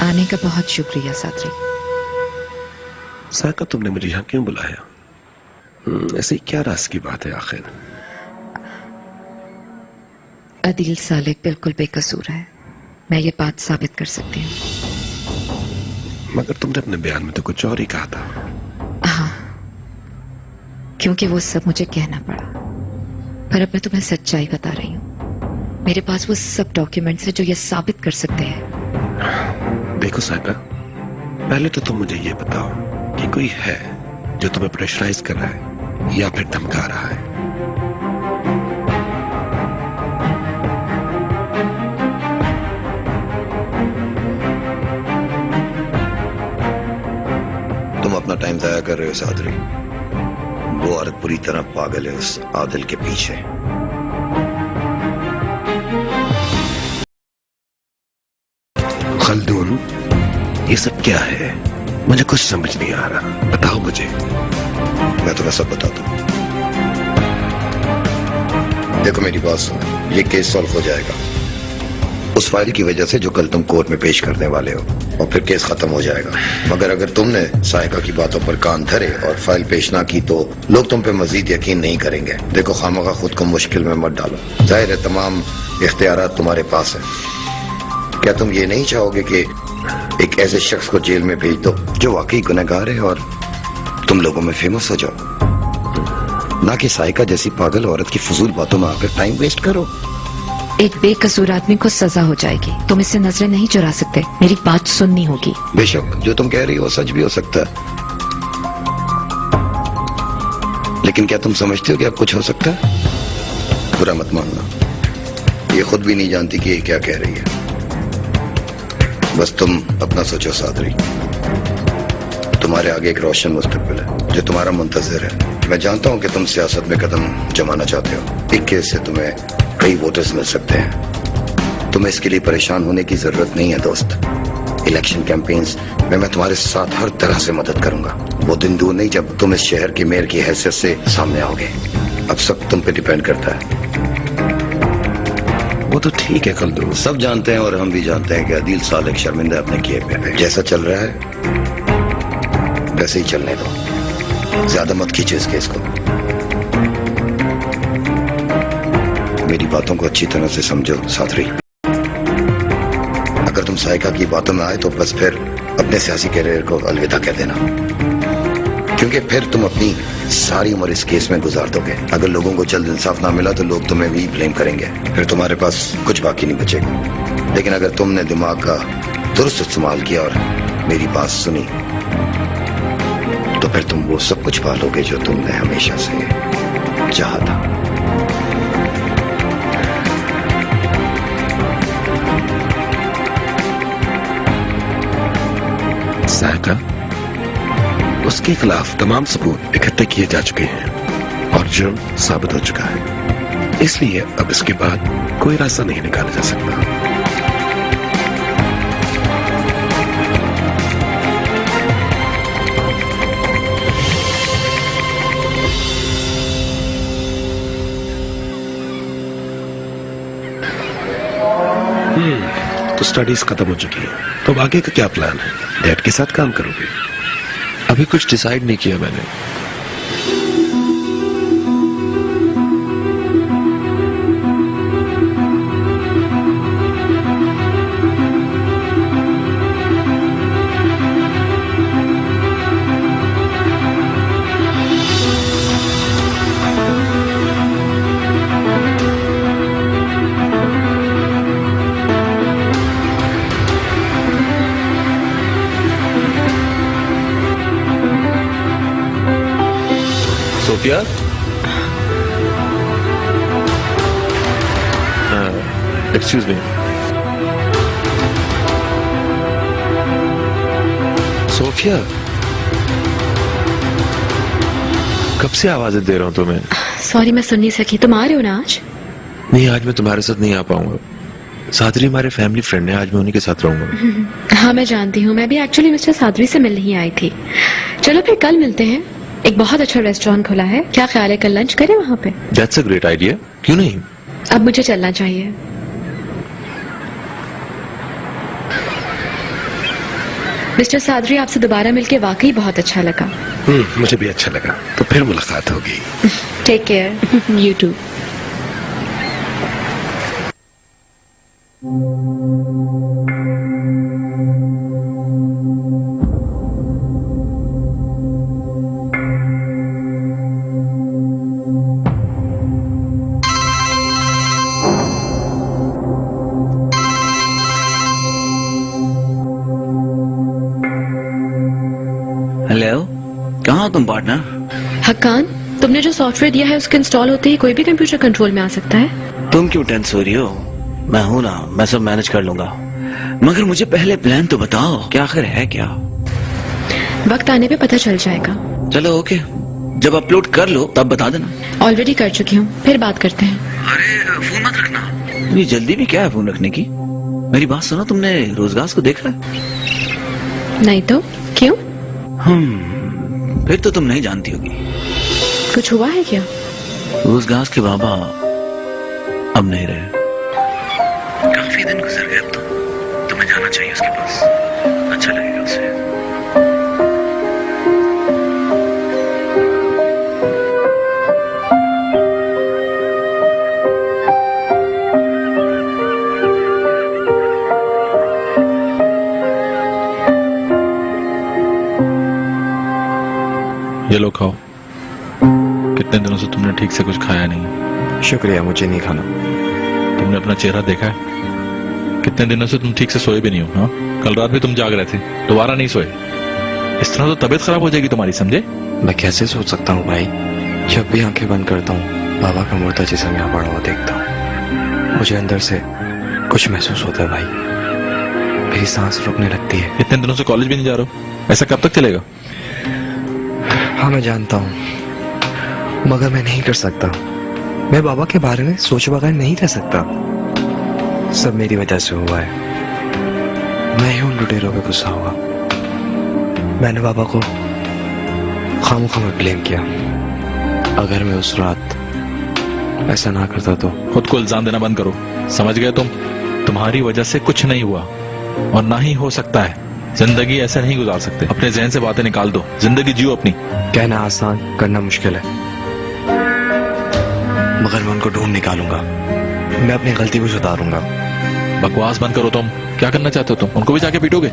आने का बहुत शुक्रिया सादरी। साका, तुमने मुझे यहाँ क्यों बुलाया? ऐसी क्या राज की बात है आखिर? अदील सालिक बिल्कुल बेकसूर है, मैं ये बात साबित कर सकती हूँ। मगर तुमने अपने बयान में तो कुछ और ही कहा था। हाँ, क्योंकि वो सब मुझे कहना पड़ा, पर अब मैं तुम्हें सच्चाई बता रही हूँ। मेरे पास वो सब डॉक्यूमेंट्स हैं जो ये साबित कर सकते हैं। देखो साका, पहले तो तुम मुझे ये बताओ कि कोई है जो तुम्हें प्रेशराइज कर रहा है या फिर धमका रहा है? तुम अपना टाइम जाया कर रहे हो सादरी। वो औरत पूरी तरह पागल है उस आदिल के पीछे। खल्दून, ये सब क्या है? मुझे कुछ समझ नहीं आ रहा, बताओ मुझे। मैं तुम्हें सब बता दूं। देखो मेरी बात सुनो, ये केस सॉल्व हो जाएगा उस फाइल की वजह से जो कल तुम कोर्ट में पेश करने वाले हो, और फिर केस खत्म हो जाएगा। मगर अगर तुमने साहिका की बातों पर कान धरे और फाइल पेश ना की तो लोग तुम पे मजीद यकीन नहीं करेंगे। देखो, खामखा खुद को मुश्किल में मत डालो। जाहिर है तमाम इख्तियारात तुम्हारे पास है। क्या तुम ये नहीं चाहोगे कि एक ऐसे शख्स को जेल में भेज दो जो वाकई गुनहगार है और तुम लोगों में फेमस हो जाओ, ना कि साहिका जैसी पागल औरत की फजूल बातों में आकर टाइम वेस्ट करो? एक बेकसूर आदमी को सजा हो जाएगी, तुम इससे नजरें नहीं चुरा सकते। मेरी बात सुननी होगी। बेशक जो तुम कह रही हो सच भी हो सकता है, लेकिन क्या तुम समझते हो कि अब कुछ हो सकता है? बुरा मत मानना, ये खुद भी नहीं जानती कि ये क्या कह रही है। बस तुम अपना सोचो सादरी, तुम्हारे आगे एक रोशन मुस्तकबिल है जो तुम्हारा मुंतजिर है। मैं जानता हूं कि तुम सियासत में कदम जमाना चाहते हो। एक केस से तुम्हें कई वोटर्स मिल सकते हैं। तुम्हें इसके लिए परेशान होने की जरूरत नहीं है दोस्त। इलेक्शन कैंपेन्स में मैं तुम्हारे साथ हर तरह से मदद करूंगा। वो दिन दूर नहीं जब तुम इस शहर के मेयर की हैसियत से सामने आओगे। अब सब तुम पे डिपेंड करता है। वो तो ठीक है खल्दून, सब जानते हैं और हम भी जानते हैं कि अदील सालिक शर्मिंदा अपने किए पे। जैसा चल रहा है वैसे ही चलने दो, ज्यादा मत खींचो इस केस को। मेरी बातों को अच्छी तरह से समझो सादरी। अगर तुम साहिका की बातों में आए तो बस फिर अपने सियासी कैरियर को अलविदा कह देना, क्योंकि फिर तुम अपनी सारी उम्र इस केस में गुजार दोगे। अगर लोगों को जल्द इंसाफ ना मिला तो लोग तुम्हें भी ब्लेम करेंगे, फिर तुम्हारे पास कुछ बाकी नहीं बचेगा। लेकिन अगर तुमने दिमाग का दुरुस्त इस्तेमाल किया और मेरी बात सुनी तो फिर तुम वो सब कुछ पालोगे जो तुमने हमेशा से चाहा था। साहिका, उसके खिलाफ तमाम सबूत इकट्ठे किए जा चुके हैं और जुर्म साबित हो चुका है, इसलिए अब इसके बाद कोई रास्ता नहीं निकाला जा सकता। तो स्टडीज खत्म हो चुकी है, तो आगे का क्या प्लान है? डैड के साथ काम करोगे? अभी कुछ डिसाइड नहीं किया मैंने। Sophia, excuse me. सोफिया, कब से आवाजें दे रहा हूं तुम्हें? सॉरी, मैं सुन नहीं सकी। तुम आ रहे हो ना आज? नहीं, आज मैं तुम्हारे साथ नहीं आ पाऊंगा। सादरी हमारे फैमिली फ्रेंड है, आज मैं उन्हीं के साथ रहूंगा। हाँ मैं जानती हूँ, मैं भी एक्चुअली मिस्टर सादरी से मिलने ही आई थी। चलो फिर कल मिलते हैं, एक बहुत अच्छा रेस्टोरेंट खुला है, क्या ख्याल है कल लंच करें वहाँ पे? दैट्स अ ग्रेट आइडिया, क्यों नहीं। अब मुझे चलना चाहिए। मिस्टर सादरी, आपसे दोबारा मिलके वाकई बहुत अच्छा लगा। मुझे भी अच्छा लगा। तो फिर मुलाकात होगी। Take care. You too. Hello, कहाँ हो तुम पार्टनर? हक्कान, तुमने जो सॉफ्टवेयर दिया है उसके इंस्टॉल होते ही कोई भी कंप्यूटर कंट्रोल में आ सकता है। तुम क्यों टेंस हो रही हो? मैं हूं ना, मैं सब मैनेज कर लूंगा। मगर मुझे पहले प्लान तो बताओ, क्या आखिर है क्या? वक्त आने पे पता चल जाएगा। चलो ओके, जब अपलोड कर लो तब बता देना। ऑलरेडी कर चुकी हूँ, फिर बात करते हैं। अरे फोन मत रखना। ये जल्दी भी क्या है फोन रखने की? मेरी बात सुनो, तुमने रोजगार को देखा है? नहीं तो क्यों? फिर तो तुम नहीं जानती होगी। कुछ हुआ है क्या? रोजगार के बाबा अब नहीं रहे। काफी दिन गुजर गए, अब तो तुम्हें जाना चाहिए उसके पास, अच्छा लगेगा उसे। ये लो खाओ। कितने दिनों से तुमने ठीक से कुछ खाया नहीं। शुक्रिया, मुझे नहीं खाना। तुमने अपना चेहरा देखा है? कितने दिनों से तुम ठीक से सोए भी नहीं हो। हाँ, कल रात भी तुम जाग रहे थे, दोबारा नहीं सोए। इस तरह तो तबीयत खराब हो जाएगी तुम्हारी, समझे? मैं कैसे सोच सकता हूँ भाई? जब भी आंखें बंद करता हूँ बाबा का मुर्दा जिस्म यहाँ पड़ा हुआ देखता हूँ, मुझे अंदर से कुछ महसूस होता है भाई। मेरी सांस रुकने लगती है। इतने दिनों से कॉलेज भी नहीं जा रहे हो, ऐसा कब तक चलेगा? हाँ मैं जानता हूँ, मगर मैं नहीं कर सकता। मैं बाबा के बारे में सोचे बगैर नहीं रह सकता। सब मेरी वजह से हुआ है। मैं ही उन लुटेरों पे गुस्सा हुआ। मैंने बाबा को खामोखा में ब्लेम किया। अगर मैं उस रात ऐसा ना करता तो। खुद को इल्जाम देना बंद करो, समझ गए तुम? तुम्हारी वजह से कुछ नहीं हुआ और ना ही हो सकता है। जिंदगी ऐसे नहीं गुजार सकते। अपने जहन से बातें निकाल दो, जिंदगी जियो अपनी। कहना आसान, करना मुश्किल है, मगर मैं उनको ढूंढ निकालूंगा। मैं अपनी गलती को सुधारूंगा। बकवास बंद करो तुम। क्या करना चाहते हो तुम? उनको भी जाके पीटोगे?